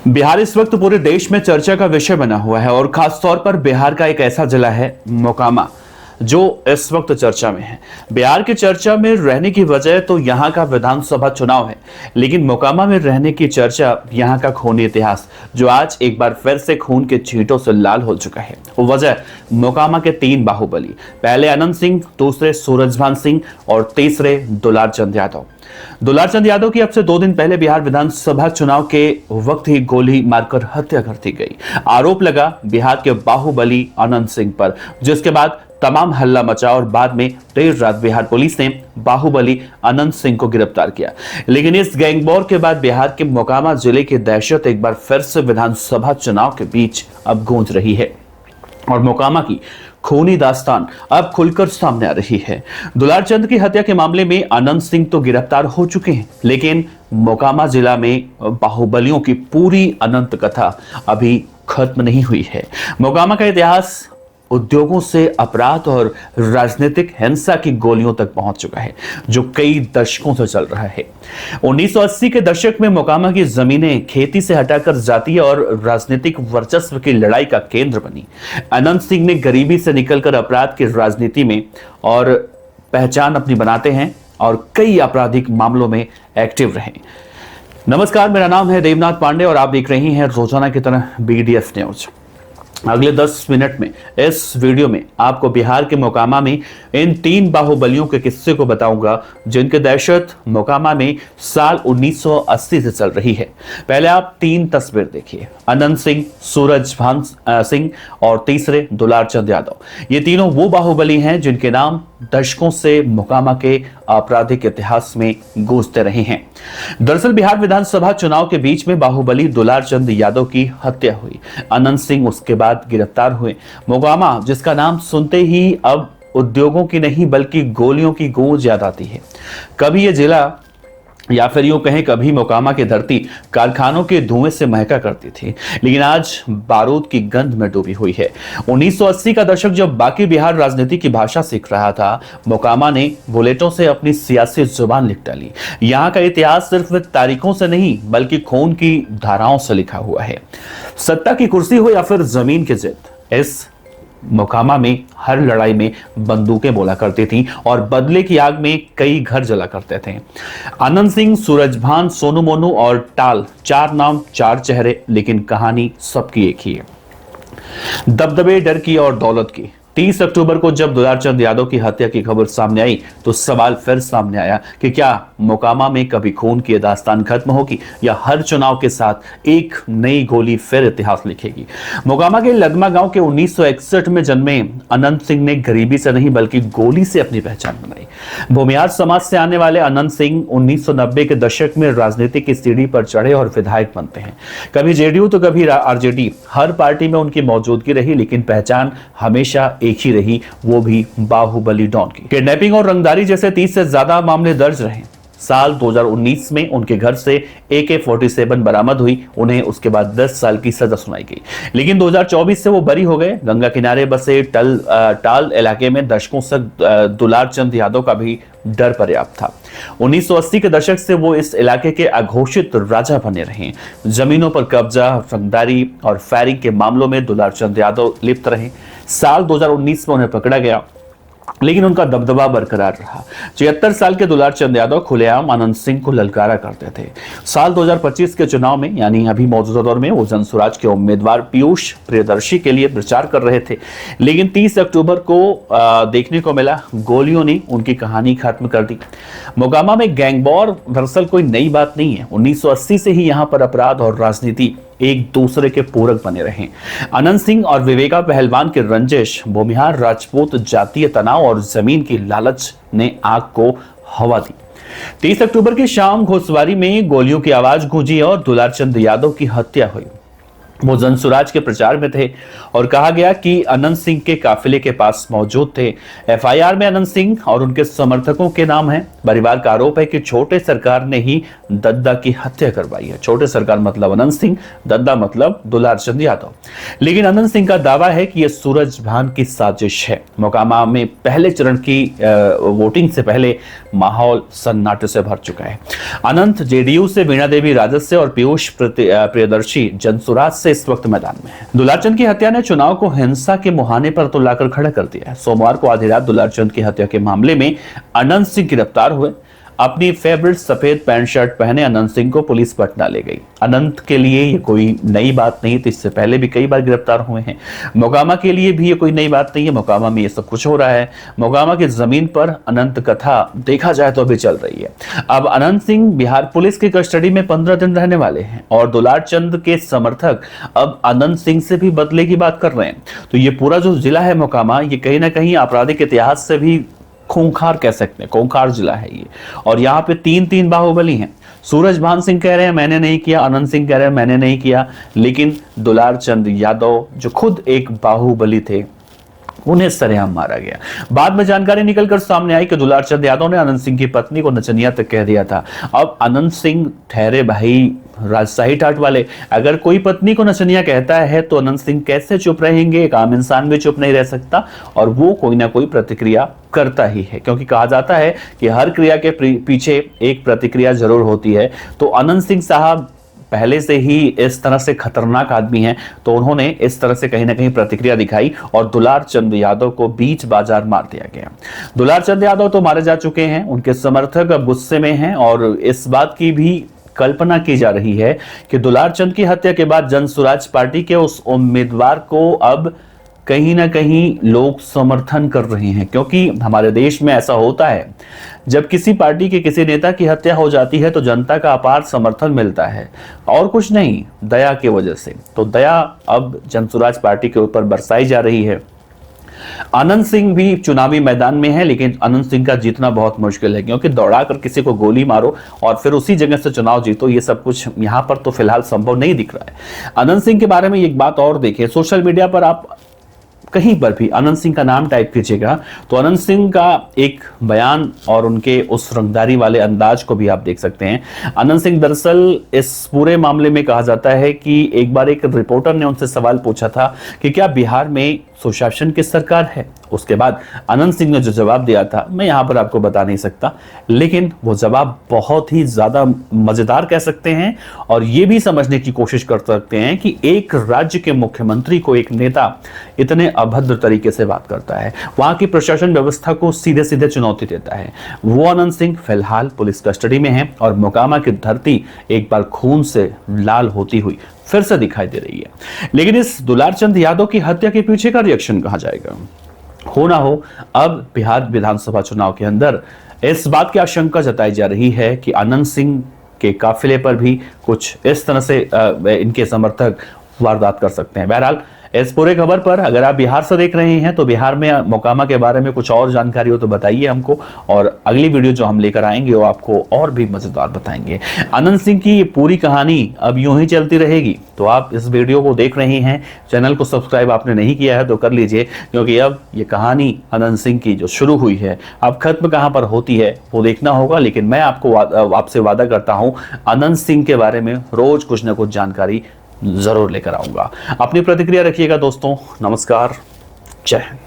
बिहार इस वक्त पूरे देश में चर्चा का विषय बना हुआ है और खास तौर पर बिहार का एक ऐसा जिला है मोकामा जो इस वक्त चर्चा में है। बिहार की चर्चा में रहने की वजह तो यहाँ का विधानसभा चुनाव है, लेकिन मोकामा में रहने की चर्चा यहाँ का खूनी इतिहास जो आज एक बार फिर से खून के छींटों से लाल हो चुका है। वो वजह मोकामा के 3 बाहुबली, पहले अनंत सिंह, दूसरे सूरजभान सिंह और तीसरे दुलारचंद यादव। दुलारचंद यादव की अब से 2 दिन पहले बिहार विधानसभा चुनाव के वक्त ही गोली मारकर हत्या कर दी गई। आरोप लगा बिहार के बाहुबली अनंत सिंह पर, जिसके बाद तमाम हल्ला मचा और बाद में देर रात बिहार पुलिस ने बाहुबली अनंत सिंह को गिरफ्तार किया। लेकिन इस गैंगवॉर के बाद बिहार के मोकामा जिले की दहशत एक बार फिर से विधानसभा चुनाव के बीच अब गूंज रही है और मोकामा की खूनी दास्तान अब खुलकर सामने आ रही है। दुलारचंद की हत्या के मामले में अनंत सिंह तो गिरफ्तार हो चुके हैं, लेकिन मोकामा जिला में बाहुबलियों की पूरी अनंत कथा अभी खत्म नहीं हुई है। मोकामा का इतिहास उद्योगों से अपराध और राजनीतिक हिंसा की गोलियों तक पहुंच चुका है, जो कई दशकों से चल रहा है। 1980 के दशक में मोकामा की जमीनें खेती से हटाकर जातीय और राजनीतिक वर्चस्व की लड़ाई का केंद्र बनी। अनंत सिंह ने गरीबी से निकलकर अपराध की राजनीति में और पहचान अपनी बनाते हैं और कई आपराधिक मामलों में एक्टिव रहे। नमस्कार, मेरा नाम है देवनाथ पांडे और आप देख रहे हैं रोजाना की तरह BDF न्यूज। अगले 10 मिनट में इस वीडियो में आपको बिहार के मोकामा में इन 3 बाहुबलियों के किस्से को बताऊंगा, जिनके दहशत मोकामा में साल 1980 से चल रही है। पहले आप 3 तस्वीर देखिए, अनंत सिंह, सूरजभान सिंह और तीसरे दुलारचंद यादव। ये तीनों वो बाहुबली हैं जिनके नाम दशकों से मोकामा के आपराधिक इतिहास में गूंजते रहे हैं। दरअसल बिहार विधानसभा चुनाव के बीच में बाहुबली दुलारचंद यादव की हत्या हुई। अनंत सिंह उसके बाद गिरफ्तार हुए। मोकामा, जिसका नाम सुनते ही अब उद्योगों की नहीं बल्कि गोलियों की गूंज याद आती है। कभी ये जिला या फिर यूं कहें कभी मोकामा की धरती कारखानों के धुएं से महका करती थी, लेकिन आज बारूद की गंध में डूबी हुई है। 1980 का दशक जब बाकी बिहार राजनीति की भाषा सीख रहा था, मोकामा ने बुलेटों से अपनी सियासी जुबान लिख डाली। यहाँ का इतिहास सिर्फ तारीखों से नहीं बल्कि खून की धाराओं से लिखा हुआ है। सत्ता की कुर्सी हो या फिर जमीन की जिद, इस मोकामा में हर लड़ाई में बंदूकें बोला करती थी और बदले की आग में कई घर जला करते थे। अनंत सिंह, सूरजभान, सोनू मोनू और टाल, 4 नाम 4 चेहरे, लेकिन कहानी सबकी एक ही है, दबदबे, डर की और दौलत की। 30 अक्टूबर को जब दुलारचंद यादव की हत्या की खबर सामने आई तो सवाल फिर सामने आया कि क्या मोकामा में कभी खून की दास्तान खत्म होगी या हर चुनाव के साथ एक नई गोली फिर इतिहास लिखेगी। मोकामा के लदमा गांव के 1961 में जन्मे अनंत सिंह ने गरीबी से नहीं बल्कि गोली से अपनी पहचान बनाई। भूमिहार समाज से आने वाले अनंत सिंह 1990 के दशक में राजनीति की सीढ़ी पर चढ़े और विधायक बनते हैं। कभी JDU तो कभी RJD, हर पार्टी में उनकी मौजूदगी रही, लेकिन पहचान हमेशा एक ही रही, वो भी बाहुबली डॉन की। किडनैपिंग और रंगदारी जैसे 30 से ज्यादा मामले दर्ज रहे। साल 2019 में उनके घर से AK-47 बरामद हुई। उन्हें उसके बाद 10 साल की सजा सुनाई गई, लेकिन 2024 से वो बरी हो गए। गंगा किनारे बसे टाल इलाके में दशकों से दुलारचंद यादव का भी डर पर्याप्त था। 1980 के दशक से वो इस इलाके के अघोषित राजा बने रहे। जमीनों पर कब्जा, रंगदारी और फायरिंग के मामलों में दुलारचंद यादव लिप्त रहे। साल 2019 में उन्हें पकड़ा गया, लेकिन उनका दबदबा बरकरार रहा। 73 साल के दुलारचंद यादव खुलेआम अनंत सिंह को ललकारा करते थे। साल 2025 के चुनाव में, यानी अभी मौजूदा दौर में, वो जनसुराज के उम्मीदवार पीयूष प्रियदर्शी के लिए प्रचार कर रहे थे, लेकिन 30 अक्टूबर को देखने को मिला गोलियों ने उनकी कहानी खत्म कर दी। मोकामा में गैंगवॉर दरअसल कोई नई बात नहीं है। 1980 से ही यहाँ पर अपराध और राजनीति एक दूसरे के पूरक बने रहे। अनंत सिंह और विवेका पहलवान की रंजिश, भूमिहार राजपूत जातीय तनाव और जमीन की लालच ने आग को हवा दी। 30 अक्टूबर की शाम घोसवारी में गोलियों की आवाज गूंजी और दुलारचंद यादव की हत्या हुई। वो जनसुराज के प्रचार में थे और कहा गया कि अनंत सिंह के काफिले के पास मौजूद थे। एफआईआर में अनंत सिंह और उनके समर्थकों के नाम है। परिवार का आरोप है कि छोटे सरकार ने ही दद्दा की हत्या करवाई है। छोटे सरकार मतलब अनंत सिंह, दद्दा मतलब दुलार चंद यादव। लेकिन अनंत सिंह का दावा है कि यह सूरजभान की साजिश है। मोकामा में पहले चरण की वोटिंग से पहले माहौल सन्नाटे से भर चुका है। अनंत जेडीयू से, वीणा देवी राजद से और पीयूष प्रियदर्शी जनसुराज से इस वक्त मैदान में है। दुलारचंद की हत्या ने चुनाव को हिंसा के मुहाने पर तो लाकर खड़ा कर दिया है। सोमवार को आधी रात दुलारचंद की हत्या के मामले में अनंत सिंह गिरफ्तार हुए। अपनी फेवरेट सफेद पैंट शर्ट पहने अनंत सिंह को पुलिस पटना ले गई। अनंत के लिए ये कोई नई बात नहीं थी, इससे पहले भी कई बार गिरफ्तार हुए हैं। मोकामा के लिए भी ये कोई नई बात नहीं है। मोकामा में ये सब कुछ हो रहा है। मोकामा की जमीन पर अनंत कथा देखा जाए तो अभी चल रही है। अब अनंत सिंह बिहार पुलिस की कस्टडी में 15 दिन रहने वाले हैं और दुलारचंद के समर्थक अब अनंत सिंह से भी बदले की बात कर रहे हैं। तो ये पूरा जो जिला है मोकामा, ये कहीं ना कहीं आपराधिक इतिहास से भी खूंखार कह सकते हैं, खूंखार जिला है ये। और यहाँ पे तीन बाहुबली हैं। सूरजभान सिंह कह रहे हैं मैंने नहीं किया, अनंत सिंह कह रहे हैं मैंने नहीं किया, लेकिन दुलारचंद यादव जो खुद एक बाहुबली थे उन्हें सरेआम मारा गया। बाद में जानकारी निकलकर सामने आई कि दुलारचंद यादव ने अनंत सिंह की पत्नी को नचनिया तक कह दिया था। अब अनंत सिंह ठहरे भाई राजशाही ठाट वाले, अगर कोई पत्नी को नचनिया कहता है तो अनंत सिंह कैसे चुप रहेंगे? एक आम इंसान भी चुप नहीं रह सकता और वो कोई ना कोई प्रतिक्रिया करता ही है, क्योंकि कहा जाता है कि हर क्रिया के पीछे एक प्रतिक्रिया जरूर होती है। तो अनंत सिंह साहब पहले से ही इस तरह से खतरनाक आदमी हैं, तो उन्होंने इस तरह से कहीं ना कहीं प्रतिक्रिया दिखाई और दुलारचंद यादव को बीच बाजार मार दिया गया। दुलारचंद यादव तो मारे जा चुके हैं, उनके समर्थक अब गुस्से में हैं और इस बात की भी कल्पना की जा रही है कि दुलारचंद की हत्या के बाद जनसुराज पार्टी के उस उम्मीदवार को अब कहीं ना कहीं लोग समर्थन कर रहे हैं, क्योंकि हमारे देश में ऐसा होता है जब किसी पार्टी के किसी नेता की हत्या हो जाती है तो जनता का अपार समर्थन मिलता है और कुछ नहीं, दया की वजह से। तो दया अब जनसुराज पार्टी के ऊपर बरसाई जा रही है। अनंत सिंह भी चुनावी मैदान में है, लेकिन अनंत सिंह का जीतना बहुत मुश्किल है, क्योंकि दौड़ाकर किसी को गोली मारो और फिर उसी जगह से चुनाव जीतो, ये सब कुछ यहां पर तो फिलहाल संभव नहीं दिख रहा है। अनंत सिंह के बारे में एक बात और देखिए, सोशल मीडिया पर आप कहीं पर भी अनंत सिंह का नाम टाइप कीजिएगा तो अनंत सिंह का एक बयान और उनके उस रंगदारी वाले अंदाज को भी आप देख सकते हैं। अनंत सिंह दरअसल इस पूरे मामले में कहा जाता है कि एक बार एक रिपोर्टर ने उनसे सवाल पूछा था कि क्या बिहार में सुशासन की सरकार है। उसके बाद अनंत सिंह ने जो जवाब दिया था मैं यहां पर आपको बता नहीं सकता, लेकिन वो जवाब बहुत ही ज्यादा मजेदार कह सकते हैं और ये भी समझने की कोशिश कर सकते हैं कि एक राज्य के मुख्यमंत्री को एक नेता इतने अभद्र तरीके से बात करता है, वहां की प्रशासन व्यवस्था को सीधे सीधे चुनौती देता है। वो अनंत सिंह फिलहाल पुलिस कस्टडी में है और मोकामा की धरती एक बार खून से लाल होती हुई फिर से दिखाई दे रही है। लेकिन इस दुलारचंद यादव की हत्या के पीछे का रिएक्शन कहा जाएगा? हो ना हो, अब बिहार विधानसभा चुनाव के अंदर इस बात की आशंका जताई जा रही है कि अनंत सिंह के काफिले पर भी कुछ इस तरह से इनके समर्थक वारदात कर सकते हैं। बहरहाल इस पूरे खबर पर अगर आप बिहार से देख रहे हैं तो बिहार में मोकामा के बारे में कुछ और जानकारी हो तो बताइए हमको, और अगली वीडियो जो हम लेकर आएंगे वो आपको और भी मजेदार बताएंगे। अनंत सिंह की पूरी कहानी अब यूं ही चलती रहेगी। तो आप इस वीडियो को देख रहे हैं, चैनल को सब्सक्राइब आपने नहीं किया है तो कर लीजिए, क्योंकि अब ये कहानी अनंत सिंह की जो शुरू हुई है अब खत्म कहां पर होती है वो देखना होगा। लेकिन मैं आपसे वादा करता हूं अनंत सिंह के बारे में रोज कुछ ना कुछ जानकारी जरूर लेकर आऊंगा। अपनी प्रतिक्रिया रखिएगा दोस्तों। नमस्कार, जय हिंद।